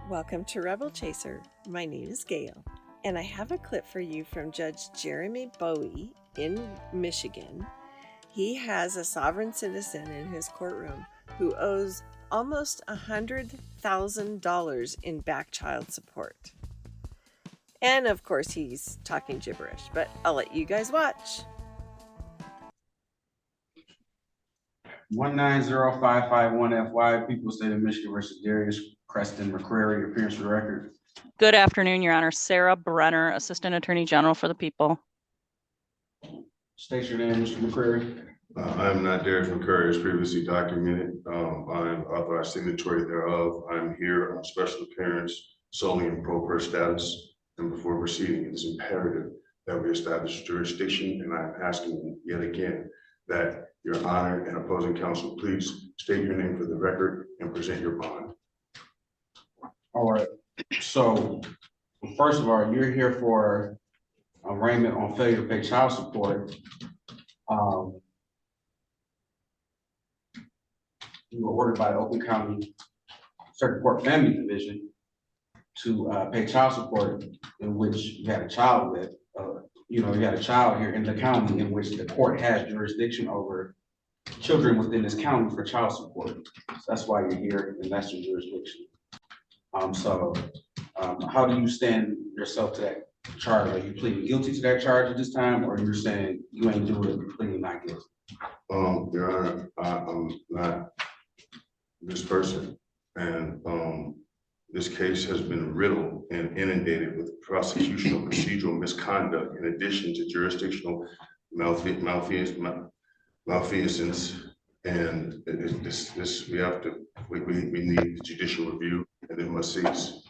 Welcome to Rebel Chaser. My name is Gail, and I have a clip for you from Judge Jeremy Bowie in Michigan. He has a sovereign citizen in his courtroom who owes almost $100,000 in back child support. And of course, he's talking gibberish, but I'll let you guys watch. 190551FY, People State of Michigan versus Darius Preston McCrary, appearance for the record. Good afternoon, Your Honor. Sarah Brenner, Assistant Attorney General for the people. State your name, Mr. McCrary. I am not Darius McCrary, as previously documented. I am authorized signatory thereof. I'm here on special appearance solely in pro per status, and before proceeding, it is imperative that we establish jurisdiction, and I'm asking yet again that Your Honor and opposing counsel please state your name for the record and present your bond. All right. So, first of all, you're here for arraignment on failure to pay child support. You were ordered by the Oakland County Circuit Court Family Division to pay child support in which you had a child with. You had a child here in the county in which the court has jurisdiction over children within this county for child support. So that's why you're here, and that's your jurisdiction. How do you stand yourself to that charge? Are you pleading guilty to that charge at this time, or you're saying you ain't doing it, you're pleading not guilty? Your Honor, I'm not this person, and this case has been riddled and inundated with prosecutional procedural misconduct in addition to jurisdictional malfeasance, and we need judicial review, and it must cease.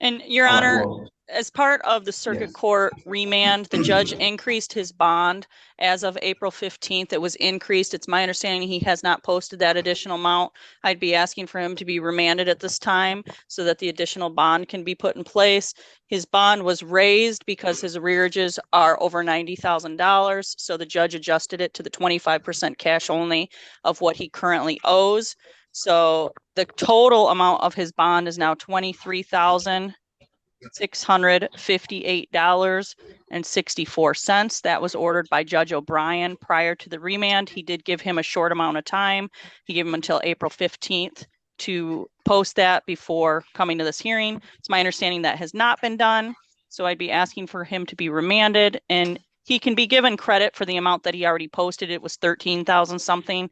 And Your Honor, as part of the circuit court remand, the judge increased his bond as of April 15th. It was increased. It's my understanding he has not posted that additional amount. I'd be asking for him to be remanded at this time so that the additional bond can be put in place. His bond was raised because his arrearages are over $90,000. So the judge adjusted it to the 25% cash only of what he currently owes. So the total amount of his bond is now $23,658.64. That was ordered by Judge O'Brien prior to the remand. He did give him a short amount of time. He gave him until April 15th to post that before coming to this hearing. It's my understanding that has not been done. So I'd be asking for him to be remanded, and he can be given credit for the amount that he already posted. It was 13,000 something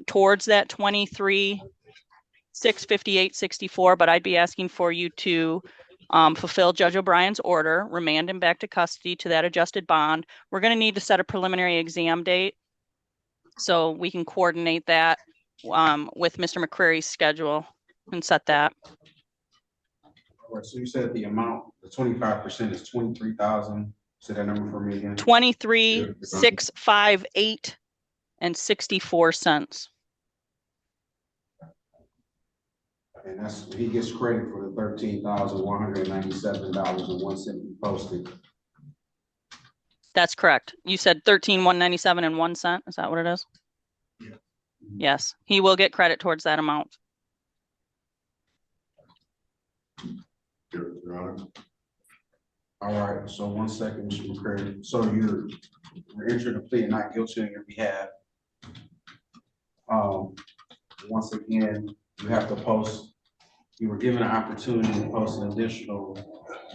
towards that 23,658.64. But I'd be asking for you to fulfill Judge O'Brien's order, remand him back to custody to that adjusted bond. We're going to need to set a preliminary exam date so we can coordinate that with Mr. McCrary's schedule and set that. All right, so you said the amount, the 25% is 23,000. Say that number for me again. 23,658.64. And that's, he gets credit for the $13,197.01 he posted. That's correct. You said 13,197.01. Is that what it is? Yeah. Yes, he will get credit towards that amount. Your Honor. All right, so 1 second, Mr. McCrary. So you're entering a plea not guilty on your behalf. Once again, you have to post. You were given an opportunity to post an additional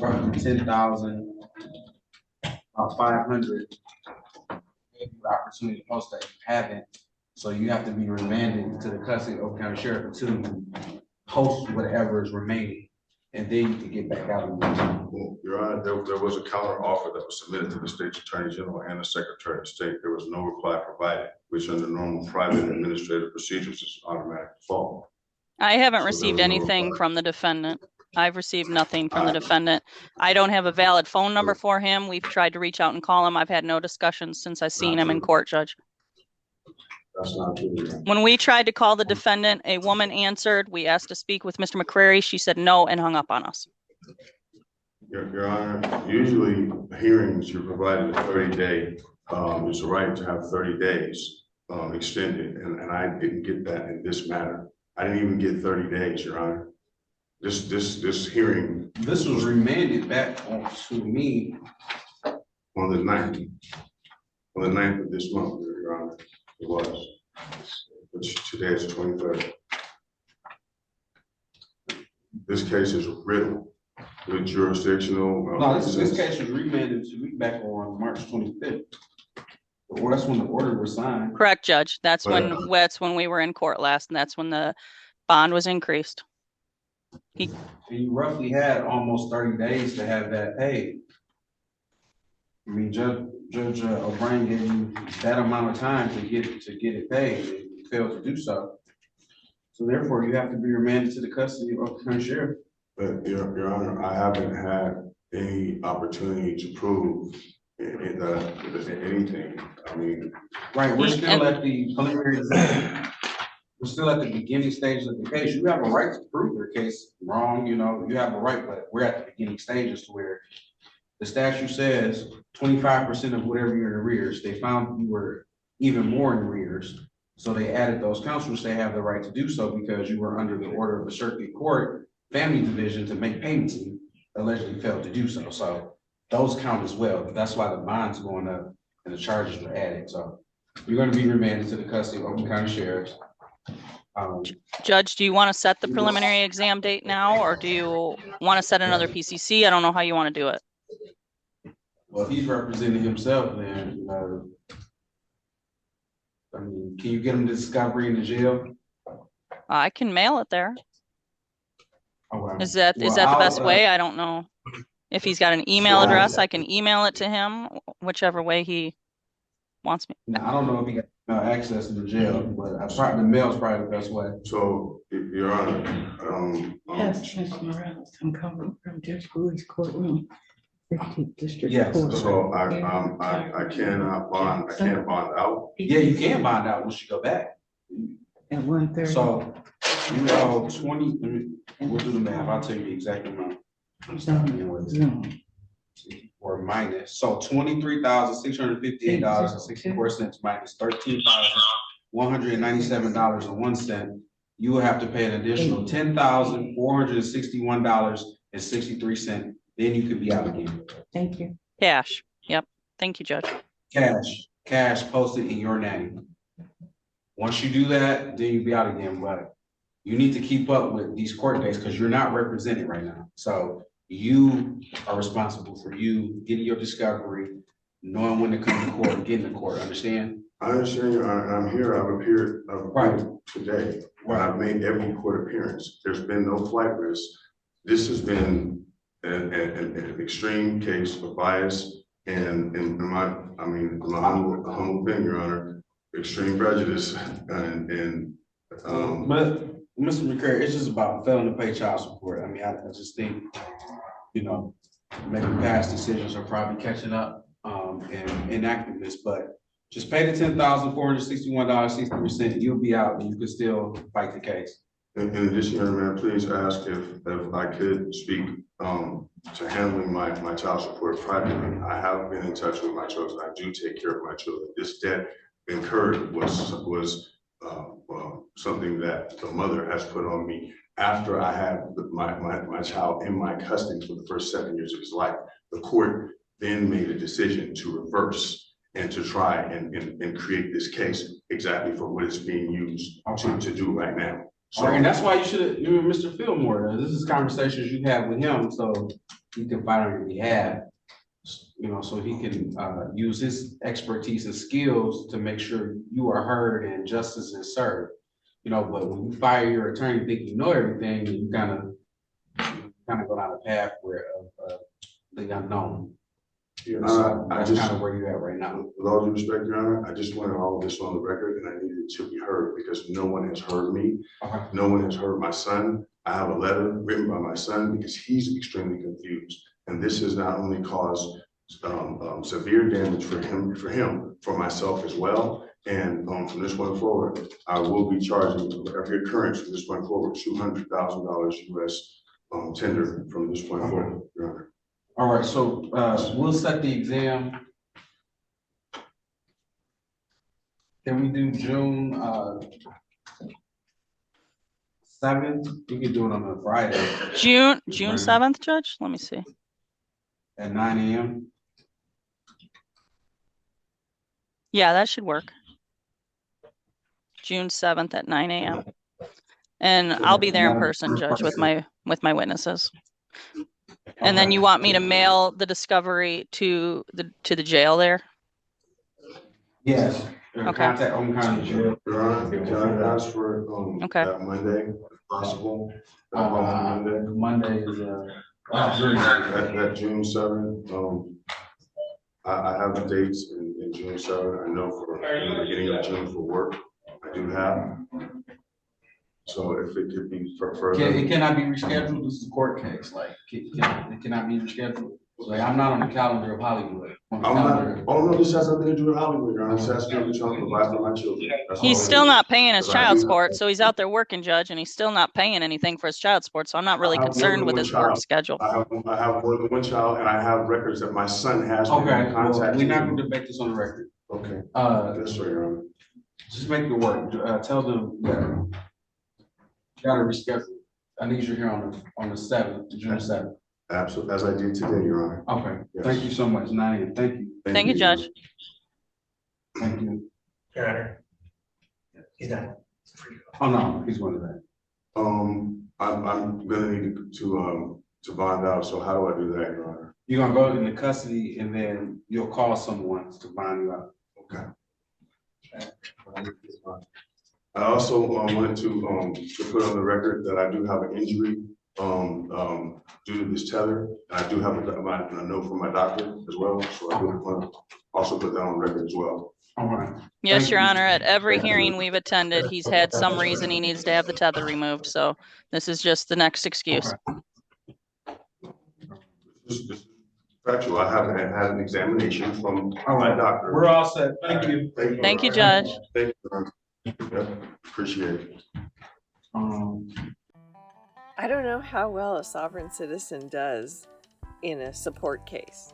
roughly 10,500. Opportunity to post that you haven't. So you have to be remanded to the custody of Oakland County Sheriff to post whatever is remaining. And then you can get back out. Well, Your Honor, there was a counter offer that was submitted to the State's Attorney General and the Secretary of State. There was no reply provided, which under normal private administrative procedures is automatic default. I haven't received anything from the defendant. I've received nothing from the defendant. I don't have a valid phone number for him. We've tried to reach out and call him. I've had no discussions since I've seen him in court, Judge. That's not true. When we tried to call the defendant, a woman answered. We asked to speak with Mr. McCrary. She said no and hung up on us. Your Honor, usually hearings you're provided a 30-day. It's a right to have 30 days extended, and I didn't get that in this matter. I didn't even get 30 days, Your Honor. This hearing This was remanded back to me. on the 9th. On the 9th of this month, Your Honor, it was. Which today is the 23rd. This case is riddled with jurisdictional. No, this case was remanded to me back on March 25th. Well, that's when the order was signed. Correct, Judge. That's when we were in court last, and that's when the bond was increased. And you roughly had almost 30 days to have that paid. I mean, Judge O'Brien gave you that amount of time to get it paid, and you failed to do so. So therefore, you have to be remanded to the custody of the county sheriff. But Your Honor, I haven't had any opportunity to prove anything. I mean, right, we're still at the preliminary exam. We're still at the beginning stages of the case. You have a right to prove your case wrong, you know, you have a right, but we're at the beginning stages to where the statute says 25% of whatever you're in arrears. They found you were even more in arrears. So they added those counts, which they have the right to do so because you were under the order of the circuit court family division to make payments and you allegedly failed to do so. So those count as well. But that's why the bond's going up and the charges were added. So you're going to be remanded to the custody of Oakland County Sheriff's. Judge, do you want to set the preliminary exam date now, or do you want to set another PCC? I don't know how you want to do it. Well, if he's representing himself, then, I mean, can you get him to discovery in the jail? I can mail it there. Okay. Is that the best way? I don't know. If he's got an email address, I can email it to him, whichever way he wants me. Now, I don't know if he got access to the jail, but the mail is probably the best way. so Your Honor, Yes, Ms. Morales, I'm coming from Judge Bowie's courtroom, 15th District Yes. Court. so I cannot bond. I can't bond out. Yeah, you can bond out once you go back. At 1:30. So you owe 20, we'll do the math, I'll tell you the exact amount. Zoom. Or minus, so $23,658.64 minus $13,197.01. You will have to pay an additional $10,461.63. Then you could be out again. Thank you. Cash. Yep. Thank you, Judge. Cash posted in your name. Once you do that, then you'll be out again, but you need to keep up with these court dates because you're not represented right now. So you are responsible for you getting your discovery, knowing when to come to court and getting to court, understand? I understand, Your Honor, and I'm here. I've appeared today. Right. I've made every court appearance. There's been no flight risk. This has been an extreme case of bias and my humble opinion, Your Honor, extreme prejudice But Mr. McCurry, it's just about failing to pay child support. I mean, I just think, you know, maybe past decisions are probably catching up in inactiveness, but just pay the $10,461.63. You'll be out and you can still fight the case. In addition, Your Honor, please ask if I could speak to handling my child support privately. I have been in touch with my children. I do take care of my children. This debt incurred was something that the mother has put on me after I had my child in my custody for the first 7 years of his life. The court then made a decision to reverse and to try and create this case exactly for what it's being used to do right now. So, and that's why you should, Mr. Fillmore, this is conversations you have with him, so he can fight on your behalf, you know, so he can use his expertise and skills to make sure you are heard and justice is served. You know, but when you fire your attorney, think you know everything, and you kind of go down a path where the unknown. Yeah, that's kind of where you're at right now. With all due respect, Your Honor, I just wanted all of this on the record, and I needed it to be heard because no one has heard me. Okay. No one has heard my son. I have a letter written by my son because he's extremely confused, and this has not only caused severe damage for him, for myself as well. And from this point forward, I will be charging every occurrence from this point forward $200,000 US tender from this point forward, Your Honor. All right, so we'll set the exam. Can we do June 7th, we could do it on a Friday June Right. 7th, Judge? Let me see. at 9 a.m. Yeah, that should work. June 7th at 9 a.m. And I'll be there in person, Judge, with my witnesses. And then you want me to mail the discovery to the jail there? Yes. Okay. Contact Oakland County Jail. Your Honor, can I ask for, Okay. that Monday, if possible? That Monday? Monday is, That June 7th, I have the dates in June 7th. I know for the beginning of June for work, I do have. So if it could be further. it cannot be rescheduled, this is a court case, like, it cannot be rescheduled. Like, I'm not on the calendar of Hollywood. I'm not, oh no, this has nothing to do with Hollywood, Your Honor. This has to do with trying to provide for my children. That's all He's it still is. not paying his 'Cause I child do- support, so he's out there working, Judge, and he's still not paying anything for his child support, so I'm not really I have more concerned than with one his work child. schedule. I have more than one child, and I have records that my son has. been Okay, in well, contact we're not with. gonna debate this on the record. Okay, Just that's right, Your Honor. make it work, tell them that. Gotta reschedule. I need you here on the 7th, June 7th. Absolutely, as I did today, Your Honor. Okay, Yes. thank you so much, 9 a.m. Thank you, Thank you, Your Honor. Judge. thank you. Your Honor. He's done. Oh, no, he's one of that. I'm gonna need to bond out, so how do I do that, Your Honor? You're gonna go into custody and then you'll call someone to find you out. Okay. I also wanted to put on the record that I do have an injury due to this tether. And I do have a note from my doctor as well, so I do want to also put that on record as well. All right. Yes, Thank Your you. Honor, at every hearing we've attended, he's had some reason he needs to have the tether removed, so this is just the next excuse. Okay. This is factual. I haven't had an examination from All my right. doctor. We're all set. Thank you. Thank you, Judge. Thank you. Yeah, appreciate it. I don't know how well a sovereign citizen does in a support case.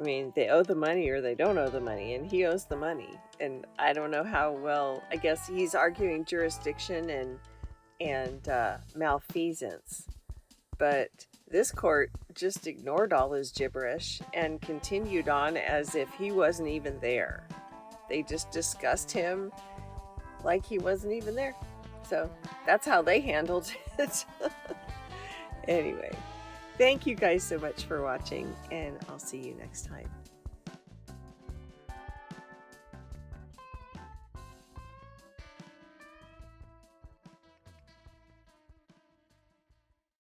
I mean, they owe the money or they don't owe the money, and he owes the money. And I don't know how well, I guess he's arguing jurisdiction and malfeasance. But this court just ignored all his gibberish and continued on as if he wasn't even there. They just discussed him like he wasn't even there. So that's how they handled it. Anyway, thank you guys so much for watching, and I'll see you next time.